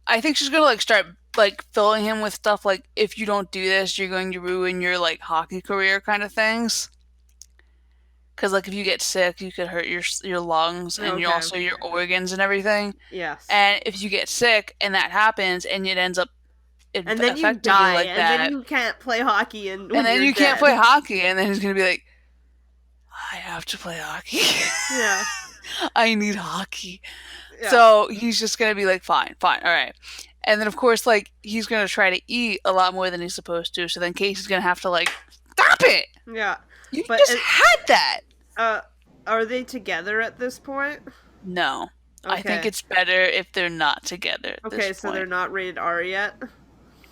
"I think she's gonna like start like filling him with stuff like if you don't do this, you're going to ruin your like hockey career kind of things." Because like if you get sick, you could hurt your lungs and your Okay. also your organs and everything. Yes. And if you get sick and that happens and it ends up And then you affecting you die, like and then that, you can't play hockey, and and when then you're you can't play dead. hockey, and then he's gonna be like, I have to play hockey. Yeah. I need hockey. Yeah. So he's just gonna be like, fine, fine, all right. And then of course, like he's gonna try to eat a lot more than he's supposed to. So then Casey's gonna have to like, stop it. Yeah. You But just had that. are they together at this point? No, I think Okay. it's better if they're not together at Okay, this so point. they're not rated R yet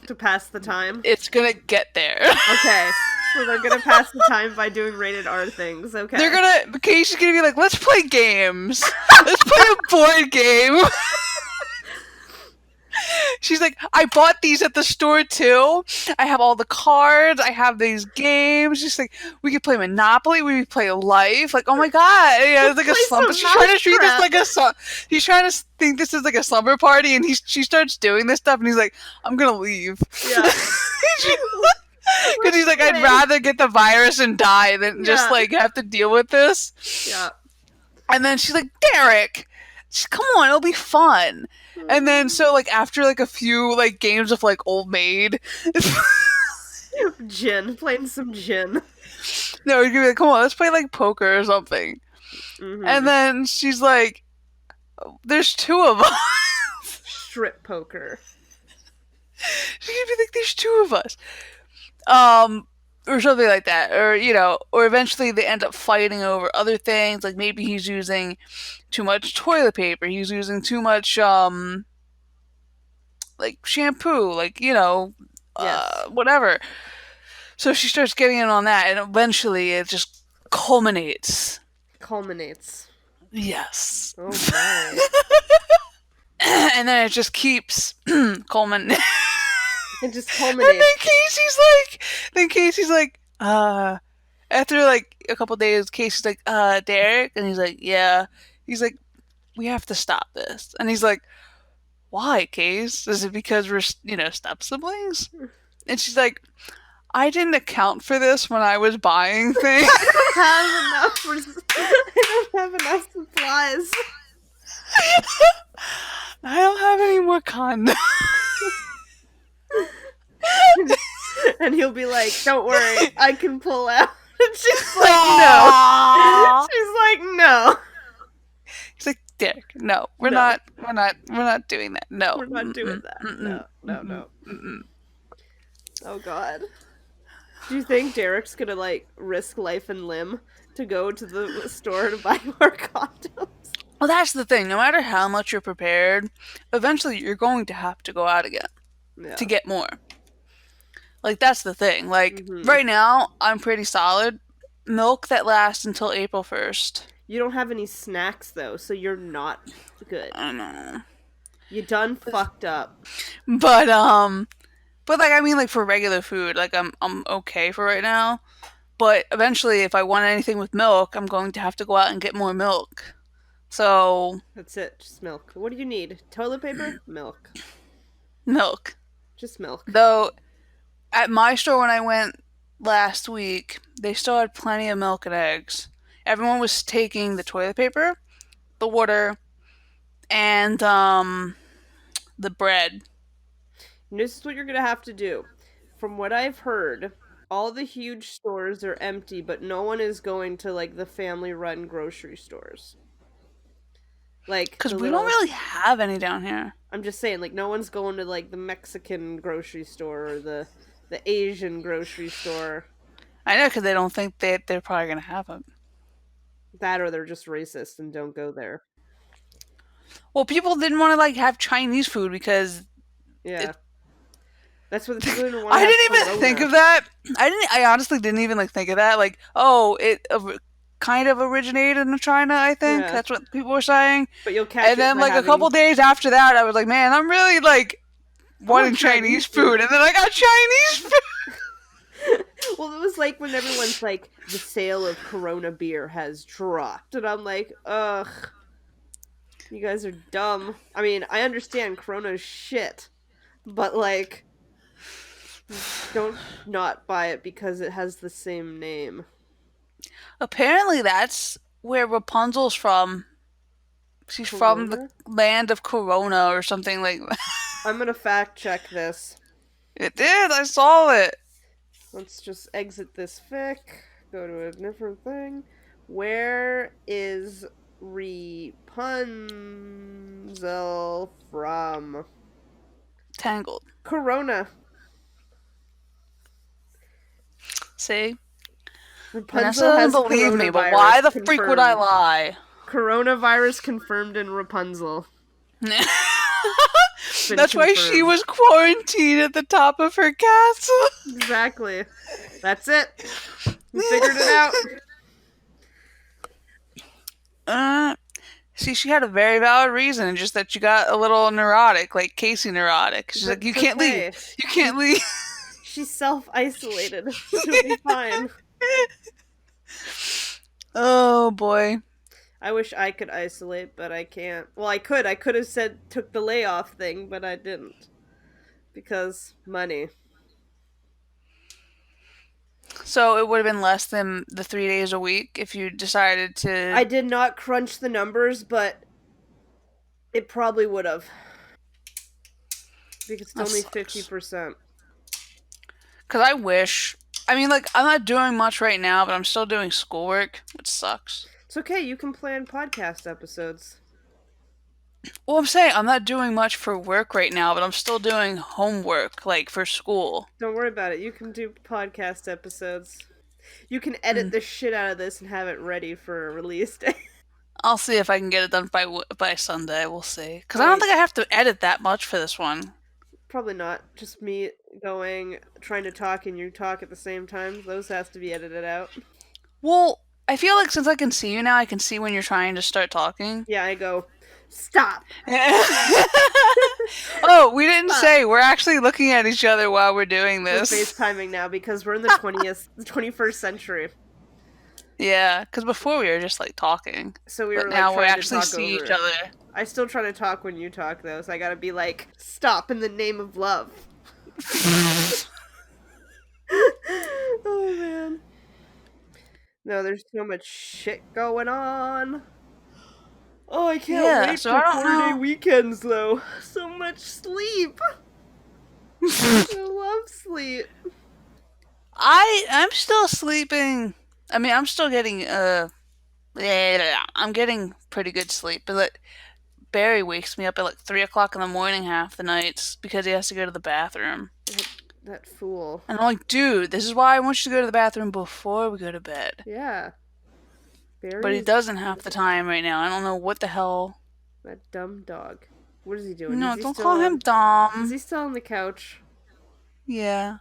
to pass the time. It's gonna get there. Okay. So they're gonna pass the time by doing rated R things. Okay. They're gonna. Casey's gonna be like, let's play games. Let's play a board game. She's like, I bought these at the store too. I have all the cards. I have these games. She's like, we could play Monopoly. We could play Life. Like, oh my god, yeah, it's like a Play slumber. some She's trying to treat this Mousetrap. like a He's trying to think this is like a slumber party, and she starts doing this stuff, and he's like, I'm gonna leave. Yeah. Because he's like, I'd rather get the virus and die than just Yeah. like have to deal with this. Yeah. And then she's like, Derek, come on, it'll be fun. And then so like after like a few like games of like Old Maid, Gin. Playing some gin. no, you're gonna be like, come on, let's play like poker or something. Mm-hmm. And then she's like, there's two of us. Strip poker. She's gonna be like, there's two of us. Or something like that. Or, you know, or eventually they end up fighting over other things. Like maybe he's using too much toilet paper. He's using too much, like shampoo. Like, you know, Yes. whatever. So she starts getting in on that, and eventually it just culminates. Culminates. Yes. Oh my. And then it just keeps culminating. It just And culminates. then Casey's like, after like a couple days, Casey's like, Derek? And he's like, yeah. He's like, we have to stop this. And he's like, why, Case? Is it because we're, you know, step siblings? And she's like, I didn't account for this when I was buying things. I don't have enough supplies. I don't have any more condoms. And he'll be like, don't worry, I can pull out. And she's like, no. She's like, no. He's like, Derek, no, we're No. not doing that. No, We're not doing that. Mm-mm. No. Mm-mm. Oh god. Do you think Derek's gonna like risk life and limb to go to the store to buy more condoms? Well, that's the thing. No matter how much you're prepared, eventually you're going to have to go out again to Yeah. get more. Like, that's the thing. Like, Mhm. right now, I'm pretty solid. Milk that lasts until April 1st. You don't have any snacks though, so you're not good. I don't know. You done fucked up. But, like, I mean, like, for regular food, like, I'm okay for right now. But eventually, if I want anything with milk, I'm going to have to go out and get more milk. So, That's it. Just milk. What do you need? Toilet paper? Milk. milk. Just milk. Though, at my store when I went last week, they still had plenty of milk and eggs. Everyone was taking the toilet paper, the water, and the bread. And this is what you're gonna have to do. From what I've heard, all the huge stores are empty, but no one is going to like the family run grocery stores. Like Because the we don't little really have any down here. I'm just saying, like no one's going to like the Mexican grocery store or the Asian grocery store. I know because they don't think they're probably going to have it. That or they're just racist and don't go there. Well, people didn't want to like have Chinese food because Yeah. it. That's what the people didn't want to I have didn't even think Corona. of that. I honestly didn't even like think of that. Like, oh, it kind of originated in China. I think Yeah. that's what people were saying. But you'll catch And it then by like a couple having days after that, I was like, man, I'm really like I want wanting Chinese Chinese food. food. And then I got Chinese food. Well, it was like when everyone's like, the sale of Corona beer has dropped. And I'm like, ugh, you guys are dumb. I mean, I understand Corona's shit, but like, don't not buy it because it has the same name. Apparently, that's where Rapunzel's from. She's from the Corona? land of Corona or something like that. I'm gonna fact check this. It did. I saw it. Let's just exit this fic, go to a different thing. Where is Rapunzel from? Tangled. Corona. See? Vanessa Rapunzel doesn't has believe me, but why coronavirus the freak would I confirmed. lie? Coronavirus confirmed in Rapunzel. It's been That's why she confirmed. was quarantined at the top of her castle. Exactly. That's it. We figured it out. Uh, See, she had a very valid reason, just that you got a little neurotic, like Casey neurotic. She's like, you That's can't leave. okay. You can't leave. She's self-isolated. She'll be fine. Oh boy. I wish I could isolate, but I can't. Well, I could. I could have said took the layoff thing, but I didn't. Because money. So it would have been less than the 3 days a week if you decided to. I did not crunch the numbers, but it probably would have. Because it's That only sucks. 50%. Because I wish. I mean, like, I'm not doing much right now, but I'm still doing schoolwork, which sucks. It's okay, you can plan podcast episodes. Well, I'm saying I'm not doing much for work right now, but I'm still doing homework, like, for school. Don't worry about it. You can do podcast episodes. You can edit Mm. the shit out of this and have it ready for a release day. I'll see if I can get it done by Sunday. We'll see. Because I don't think I have to edit that much for this one. Probably not. Just me going, trying to talk and you talk at the same time. Those has to be edited out. Well, I feel like since I can see you now, I can see when you're trying to start talking. Yeah, I go, stop! Oh, we didn't say we're actually looking at each other while we're doing We're this. FaceTiming now because we're in the 21st century. Yeah, because before we were just like talking, So we but were now like we trying to actually talk see over each it. other. I still try to talk when you talk though, so I gotta be like, stop in the name of love. Oh man. No, there's so much shit going on. Oh, I can't Yeah, wait so for I don't 4-day know. weekends though. So much sleep. I love sleep. I'm still sleeping. I mean, I'm still getting I'm getting pretty good sleep, but like, Barry wakes me up at like 3 o'clock in the morning half the nights because he has to go to the bathroom. That fool. And I'm like, dude, this is why I want you to go to the bathroom before we go to bed. Yeah. but he Barry is doesn't half the time right now. I don't know what the hell. that dumb dog. What is he doing? No, don't call him Is dumb. he still on the couch? Yeah.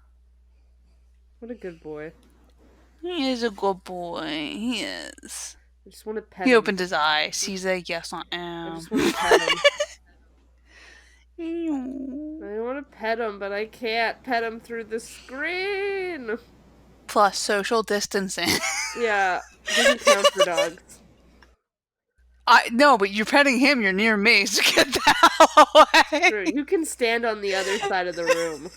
What a good boy. He is a good boy. He is. I just want to pet He him. opened his eyes. He's like, yes, I I am. just want to pet him. Ew. I want to pet him, but I can't pet him through the screen. Plus social distancing. Yeah, doesn't count for dogs. No, but you're petting him. You're near me, so get the hell away. True, you can stand on the other side of the room.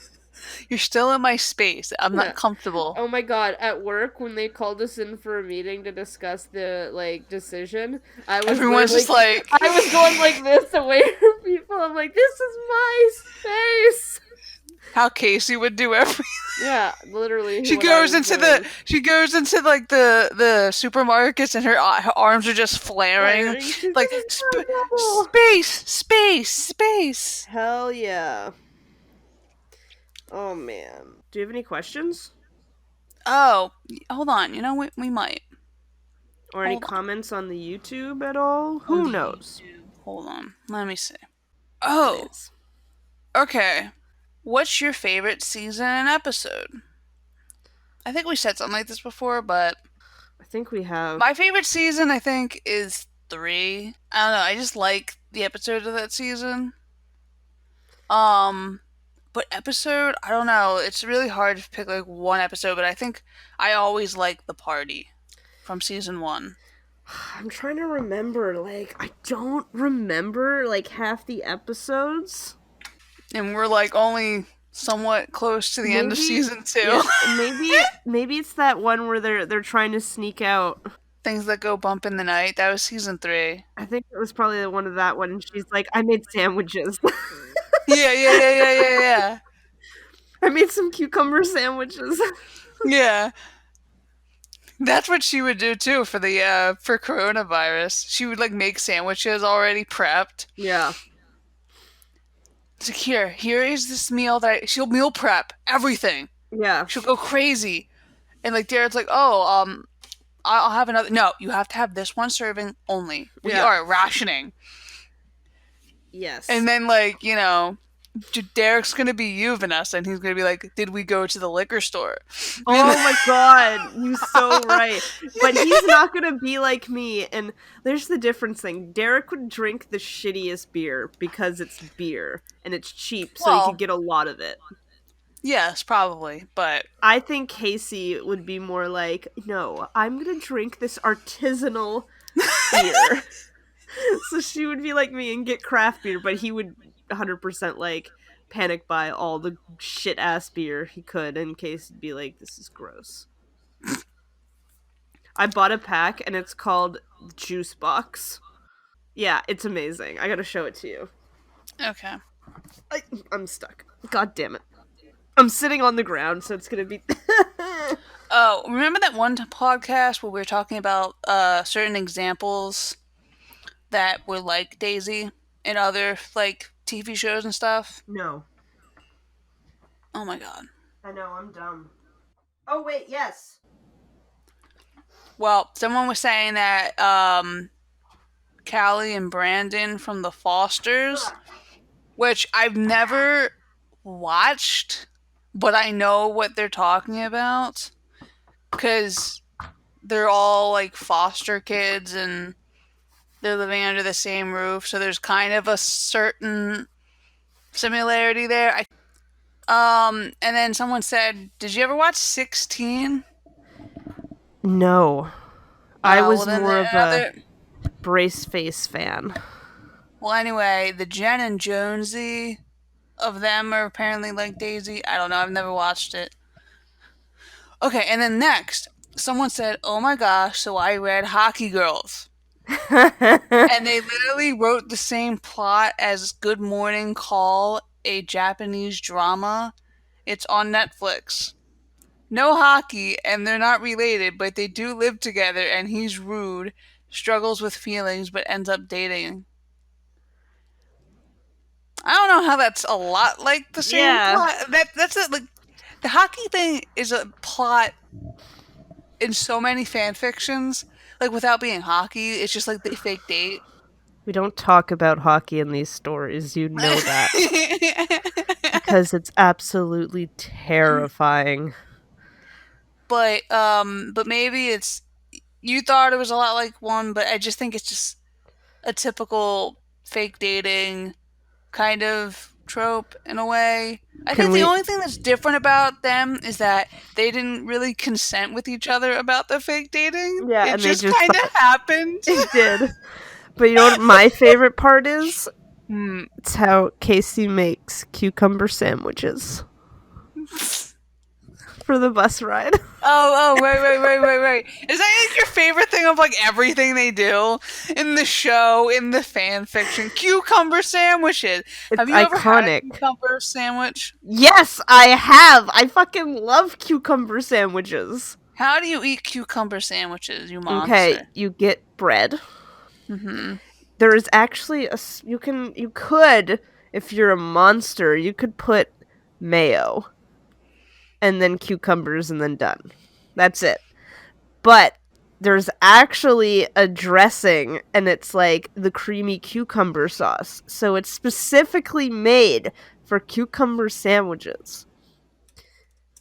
You're still in my space. I'm Yeah. not comfortable. Oh my god, at work when they called us in for a meeting to discuss the decision, Everyone's just like I was going like this away from people. I'm like, this is my space. how Casey would do everything. Yeah, literally. She goes into the like the supermarkets and her arms are just flaring like space. Hell yeah. Oh man. Do you have any questions? Oh, hold on. You know what? We might. Or any comments on the YouTube at all? Who knows? Hold on. Let me see. Oh. Please. Okay. What's your favorite season and episode? I think we said something like this before, but I think we have. my favorite season, I think, is 3. I don't know. I just like the episode of that season. But episode, I don't know. It's really hard to pick like one episode, but I think I always like the party from season 1. I'm trying to remember. Like, I don't remember like half the episodes. And we're like only somewhat close to the end of season 2. Yeah, maybe it's that one where they're trying to sneak out. Things that go bump in the night. That was season 3. I think it was probably the one of that one. And she's like, I made sandwiches. Yeah. I made some cucumber sandwiches. Yeah. That's what she would do too for the for coronavirus. She would like make sandwiches already prepped. Yeah. It's like here is this meal she'll meal prep everything. Yeah. She'll go crazy. And like Jared's like, oh, I'll have another. No, you have to have this one serving only. We are rationing. Yes. And then like, you know, Derek's gonna be you, Vanessa, and he's gonna be like, did we go to the liquor store? Oh my god, you're so right. But he's not gonna be like me, and there's the difference thing. Derek would drink the shittiest beer because it's beer, and it's cheap, so he could get a lot of it. Yes, probably, but I think Casey would be more like, no, I'm gonna drink this artisanal beer. So she would be like me and get craft beer, but he would 100% like panic buy all the shit ass beer he could in case he'd be like, this is gross. I bought a pack and it's called Juice Box. Yeah, it's amazing. I gotta show it to you. Okay. I'm stuck. God damn it. I'm sitting on the ground, so it's gonna be. Oh, remember that one podcast where we were talking about certain examples that were like Dasey in other like TV shows and stuff? No. Oh my god. I know, I'm dumb. Oh wait, yes. Well, someone was saying that Callie and Brandon from The Fosters, which I've never watched, but I know what they're talking about because they're all like foster kids and they're living under the same roof, so there's kind of a certain similarity there. And then someone said, "Did you ever watch 16?" No. I was more of a Brace Face fan. Well, anyway, the Jen and Jonesy of them are apparently like Dasey. I don't know. I've never watched it. Okay, and then next, someone said, "Oh my gosh!" So I read Hockey Girls. And they literally wrote the same plot as Good Morning Call, a Japanese drama. It's on Netflix. No hockey, and they're not related, but they do live together, and he's rude, struggles with feelings, but ends up dating. I don't know how that's a lot like the same plot. That's it. Like, the hockey thing is a plot in so many fan fictions. like without being hockey, it's just like the fake date. We don't talk about hockey in these stories, you know that. Because it's absolutely terrifying. But maybe it's you thought it was a lot like one, but I just think it's just a typical fake dating kind of trope in a way. I Can think the we only thing that's different about them is that they didn't really consent with each other about the fake dating. Yeah, It and they just just kind of thought happened. it did. But you know what my favorite part is? Hmm. It's how Casey makes cucumber sandwiches for the bus ride. Wait. Is that like your favorite thing of like everything they do in the show, in the fan fiction? Cucumber sandwiches. It's Have you ever had a iconic. cucumber sandwich? Yes, I have. I fucking love cucumber sandwiches. How do you eat cucumber sandwiches, you Okay, monster? you get bread. Mm-hmm. There is actually you could, if you're a monster, you could put mayo and then cucumbers and then done. That's it. But there's actually a dressing and it's like the creamy cucumber sauce. So it's specifically made for cucumber sandwiches.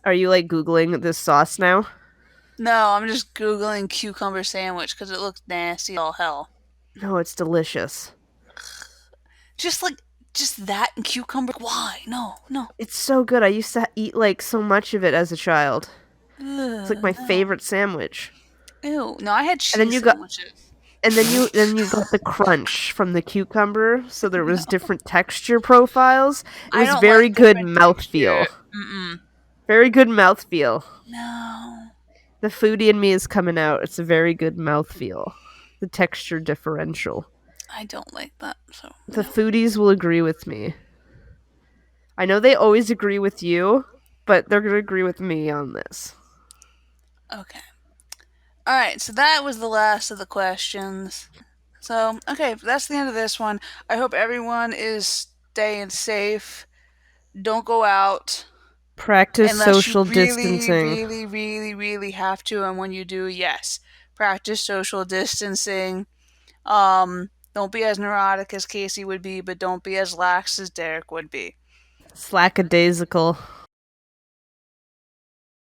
Are you like Googling this sauce now? No, I'm just googling cucumber sandwich because it looks nasty all hell. No, it's delicious. Just like just that and cucumber. Why? No, no. It's so good. I used to eat like so much of it as a child. It's like Ugh, my no. favorite sandwich. Ew. No, I had And then cheese you got sandwiches. then you got the crunch from the cucumber, so there No, was different texture profiles. It I was don't very like good different mouthfeel. texture. Mm-mm. Very good mouthfeel. No, The foodie in me is coming out. It's a very good mouthfeel. The texture differential. I don't like that. So The no. foodies will agree with me. I know they always agree with you, but they're going to agree with me on this. Okay. All right. So that was the last of the questions. So okay, that's the end of this one. I hope everyone is staying safe. Don't go out Practice unless you social really, distancing. really, really, really have to. And when you do, yes, practice social distancing. Don't be as neurotic as Casey would be, but don't be as lax as Derek would be. Slackadaisical.